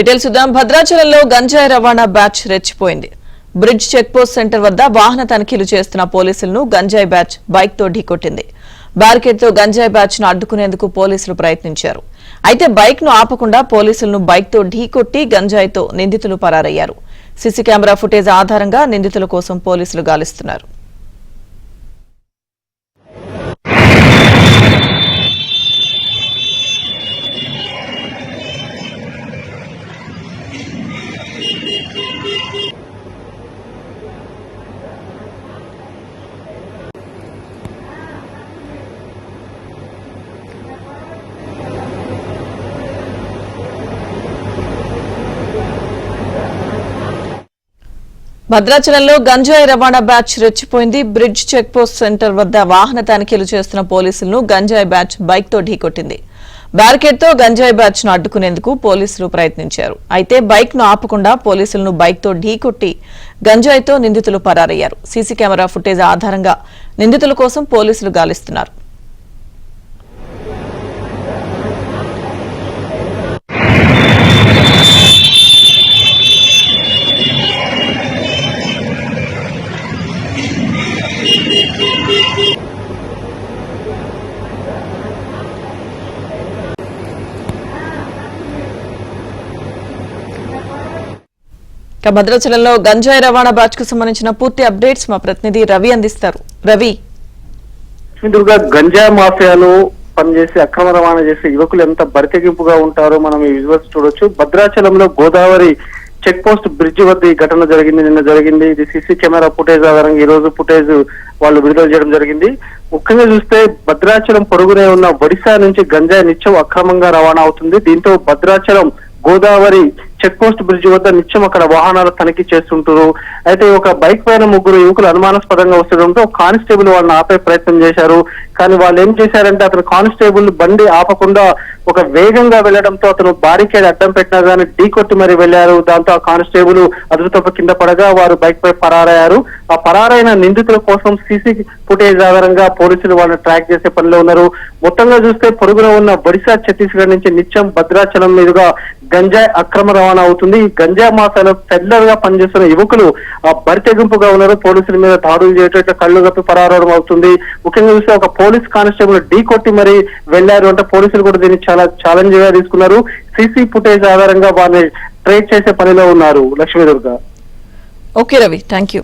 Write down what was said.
Details చూద్దాం. భద్రాచలంలో గంజాయి రవాణా బ్యాచ్ రెచ్చిపోయింది. బ్రిడ్జ్ చెక్ పోస్ట్ సెంటర్ వద్ద వాహన తనిఖీలు చేస్తున్న పోలీసులను గంజాయి బ్యాచ్ బైక్ తో ఢీకొట్టింది. బ్యారికేడ్ తో గంజాయి బ్యాచ్ ను అడ్డుకునేందుకు పోలీసులు ప్రయత్నించారు. అయితే బైక్ ను ఆపకుండా పోలీసులను బైక్ తో ఢీకొట్టి గంజాయితో నిందితులు పరారయ్యారు. సీసీ కెమెరా ఫుటేజ్ ఆధారంగా నిందితుల కోసం పోలీసులు గాలిస్తున్నారు. భద్రాచలంలో గంజాయి రవాణా బ్యాచ్ రెచ్చిపోయింది. బ్రిడ్జ్ చెక్ పోస్ట్ సెంటర్ వద్ద వాహన తనిఖీలు చేస్తున్న పోలీసులను గంజాయి బ్యాచ్ బైక్ తో ఢీకొట్టింది. బ్యారికేడ్ తో గంజాయి బ్యాచ్ ను అడ్డుకునేందుకు పోలీసులు ప్రయత్నించారు. అయితే బైక్ ను ఆపకుండా పోలీసులను బైక్ తో ఢీకొట్టి గంజాయితో నిందితులు పరారయ్యారు. సీసీ కెమెరా ఫుటేజ్ ఆధారంగా నిందితుల కోసం పోలీసులు గాలిస్తున్నారు. భద్రాచలంలో గంజాయి రవాణా బ్యాచ్ కు సంబంధించిన పూర్తి అప్డేట్స్ మా ప్రతినిధి రవి అందిస్తారు. రవి, గంజాయి మాఫియాలో పనిచేసి అక్రమ రవాణా చేసే యువకులు ఎంత బరితెగింపుగా ఉంటారో మనం ఈ విజువల్స్ చూడొచ్చు. భద్రాచలంలో గోదావరి చెక్ పోస్ట్ బ్రిడ్జ్ వద్ద ఈ ఘటన జరిగింది, నిన్న జరిగింది. ఇది సీసీ కెమెరా ఫుటేజ్ ఆధారంగా ఈ రోజు ఫుటేజ్ వాళ్ళు విడుదల చేయడం జరిగింది. ముఖ్యంగా చూస్తే భద్రాచలం పొరుగునే ఉన్న ఒడిశా నుంచి గంజాయి నిత్యం అక్రమంగా రవాణా అవుతుంది. దీంతో Bhadrachalam Godavari check post bridge వద్ద నిత్యం అక్కడ వాహనాలు తనిఖీ చేస్తుంటారు. అయితే ఒక బైక్ పైన ముగ్గురు యువకులు అనుమానాస్పదంగా వస్తుండడంతో కానిస్టేబుల్ వాళ్ళని ఆపే ప్రయత్నం చేశారు. కానీ వాళ్ళు ఏం చేశారంటే అతను కానిస్టేబుల్ బండి ఆపకుండా ఒక వేగంగా వెళ్లడంతో అతను బారికేడ్ అడ్డం పెట్టినా కానీ ఢీకొట్టి మరి వెళ్లారు. దాంతో ఆ కానిస్టేబుల్ అదుపుతప్ప కింద పడగా వారు బైక్ పై పరారయ్యారు. ఆ పరారైన నిందితుల కోసం సీసీ ఫుటేజ్ ఆధారంగా పోలీసులు వాళ్ళని ట్రాక్ చేసే పనిలో ఉన్నారు. మొత్తంగా చూస్తే పొరుగున ఉన్న ఒడిశా, ఛత్తీస్గఢ్ నుంచి నిత్యం భద్రాచలం మీదుగా గంజాయి అక్రమ రవాణా అవుతుంది. ఈ గంజాయి మాసాలో పెద్దర్ గా పనిచేస్తున్న యువకులు బరితెగింపుగా ఉన్నారు. పోలీసుల మీద దాడులు చేయటం, కళ్ళు కప్పి పరారవడం అవుతుంది. ముఖ్యంగా చూస్తే ఒక పోలీస్ కానిస్టేబుల్ ఢీకొట్టి మరి వెళ్లారు అంటే పోలీసులు కూడా దీన్ని చాలా ఛాలెంజ్ గా తీసుకున్నారు. సీసీ ఫుటేజ్ ఆధారంగా వారిని ట్రేస్ చేసే పనిలో ఉన్నారు. Lakshmi Durga. Okay Ravi, thank you.